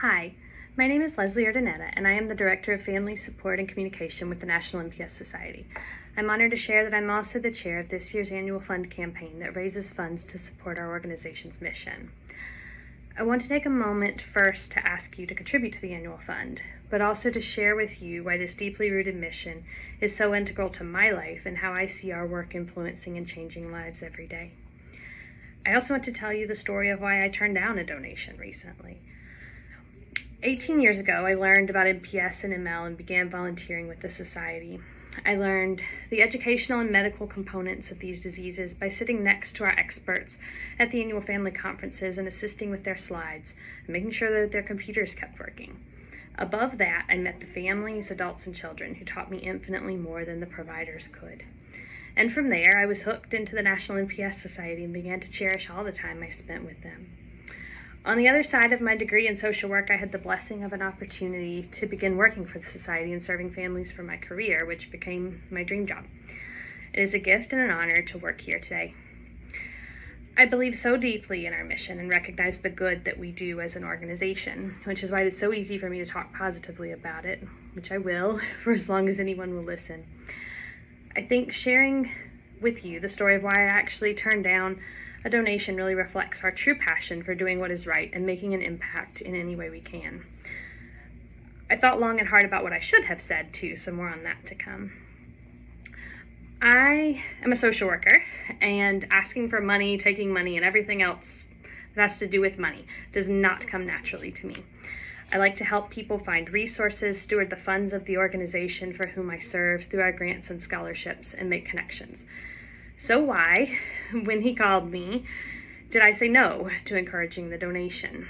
Hi, my name is Leslie Urdaneta, and I am the Director of Family Support and Communication with the National MPS Society. I'm honored to share that I'm also the chair of this year's annual fund campaign that raises funds to support our organization's mission. I want to take a moment first to ask you to contribute to the annual fund, but also to share with you why this deeply rooted mission is so integral to my life and how I see our work influencing and changing lives every day. I also want to tell you the story of why I turned down a donation recently. 18 years ago, I learned about MPS and ML and began volunteering with the Society. I learned the educational and medical components of these diseases by sitting next to our experts at the annual family conferences and assisting with their slides and making sure that their computers kept working. Above that, I met the families, adults, and children who taught me infinitely more than the providers could. And from there, I was hooked into the National MPS Society and began to cherish all the time I spent with them. On the other side of my degree in social work, I had the blessing of an opportunity to begin working for the Society and serving families for my career, which became my dream job. It is a gift and an honor to work here today. I believe so deeply in our mission and recognize the good that we do as an organization, which is why it's so easy for me to talk positively about it, which I will for as long as anyone will listen. I think sharing with you the story of why I actually turned down a donation really reflects our true passion for doing what is right and making an impact in any way we can. I thought long and hard about what I should have said too, so more on that to come. I am a social worker, and asking for money, taking money, and everything else that has to do with money does not come naturally to me. I like to help people find resources, steward the funds of the organization for whom I serve through our grants and scholarships, and make connections. So why, when he called me, did I say no to encouraging the donation?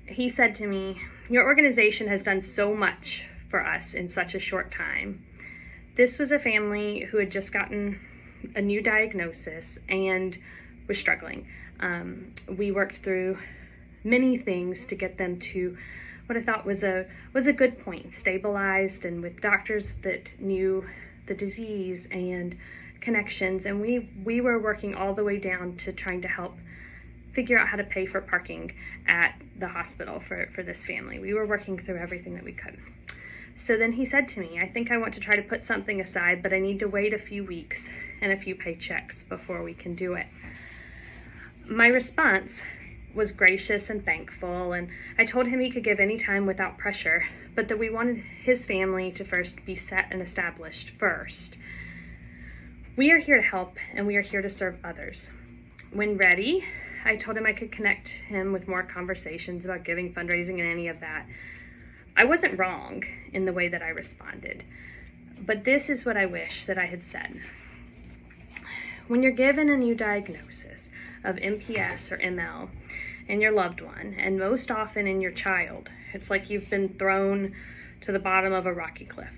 He said to me, "Your organization has done so much for us in such a short time." This was a family who had just gotten a new diagnosis and was struggling. We worked through many things to get them to what I thought was a good point, stabilized and with doctors that knew the disease and connections, and we were working all the way down to trying to help figure out how to pay for parking at the hospital for this family. We were working through everything that we could. So then he said to me, "I think I want to try to put something aside, but I need to wait a few weeks and a few paychecks before we can do it." My response was gracious and thankful, and I told him he could give any time without pressure, but that we wanted his family to first be set and established first. We are here to help, and we are here to serve others. When ready, I told him I could connect him with more conversations about giving, fundraising, and any of that. I wasn't wrong in the way that I responded, but this is what I wish that I had said. When you're given a new diagnosis of MPS or ML in your loved one, and most often in your child, it's like you've been thrown to the bottom of a rocky cliff.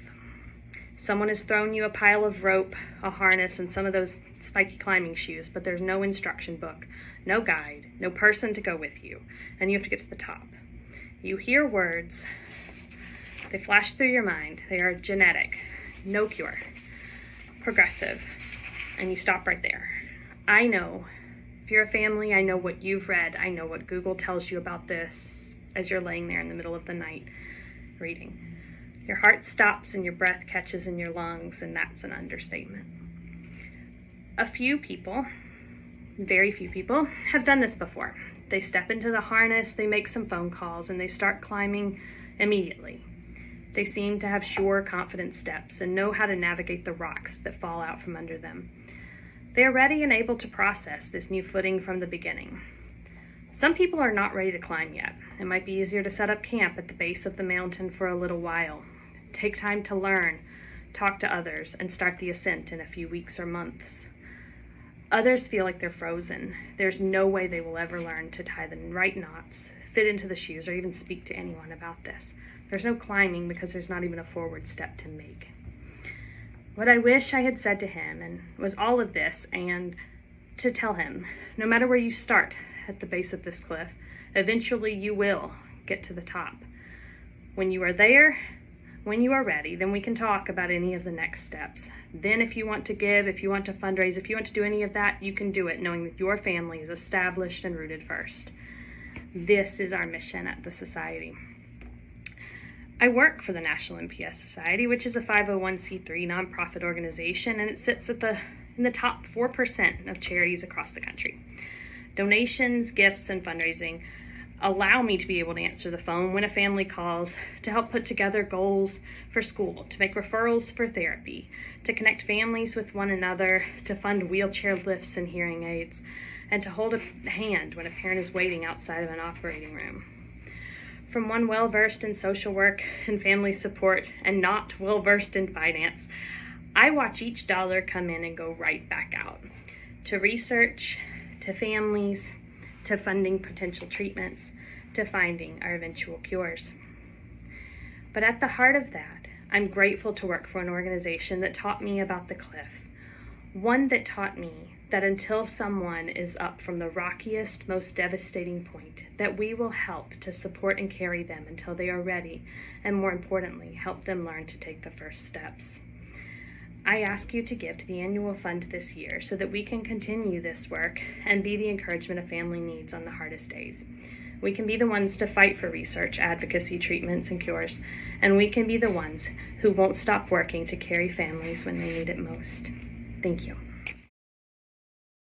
Someone has thrown you a pile of rope, a harness, and some of those spiky climbing shoes, but there's no instruction book, no guide, no person to go with you, and you have to get to the top. You hear words, they flash through your mind. They are genetic, no cure, progressive, and you stop right there. I know, if you're a family, I know what you've read. I know what Google tells you about this as you're laying there in the middle of the night reading. Your heart stops and your breath catches in your lungs, and that's an understatement. A few people, very few people, have done this before. They step into the harness, they make some phone calls, and they start climbing immediately. They seem to have sure, confident steps and know how to navigate the rocks that fall out from under them. They are ready and able to process this new footing from the beginning. Some people are not ready to climb yet. It might be easier to set up camp at the base of the mountain for a little while. Take time to learn, talk to others, and start the ascent in a few weeks or months. Others feel like they're frozen. There's no way they will ever learn to tie the right knots, fit into the shoes, or even speak to anyone about this. There's no climbing because there's not even a forward step to make. What I wish I had said to him and was all of this, and to tell him, no matter where you start at the base of this cliff, eventually you will get to the top. When you are there, when you are ready, then we can talk about any of the next steps. Then if you want to give, if you want to fundraise, if you want to do any of that, you can do it knowing that your family is established and rooted first. This is our mission at the Society. I work for the National NPS Society, which is a 501c3 nonprofit organization, and it sits in the top 4% of charities across the country. Donations, gifts, and fundraising allow me to be able to answer the phone when a family calls, to help put together goals for school, to make referrals for therapy, to connect families with one another, to fund wheelchair lifts and hearing aids, and to hold a hand when a parent is waiting outside of an operating room. From one well-versed in social work and family support and not well-versed in finance, I watch each dollar come in and go right back out to research, to families, to funding potential treatments, to finding our eventual cures. But at the heart of that, I'm grateful to work for an organization that taught me about the cliff. One that taught me that until someone is up from the rockiest, most devastating point, that we will help to support and carry them until they are ready, and more importantly, help them learn to take the first steps. I ask you to give to the annual fund this year so that we can continue this work and be the encouragement a family needs on the hardest days. We can be the ones to fight for research, advocacy, treatments, and cures, and we can be the ones who won't stop working to carry families when they need it most. Thank you.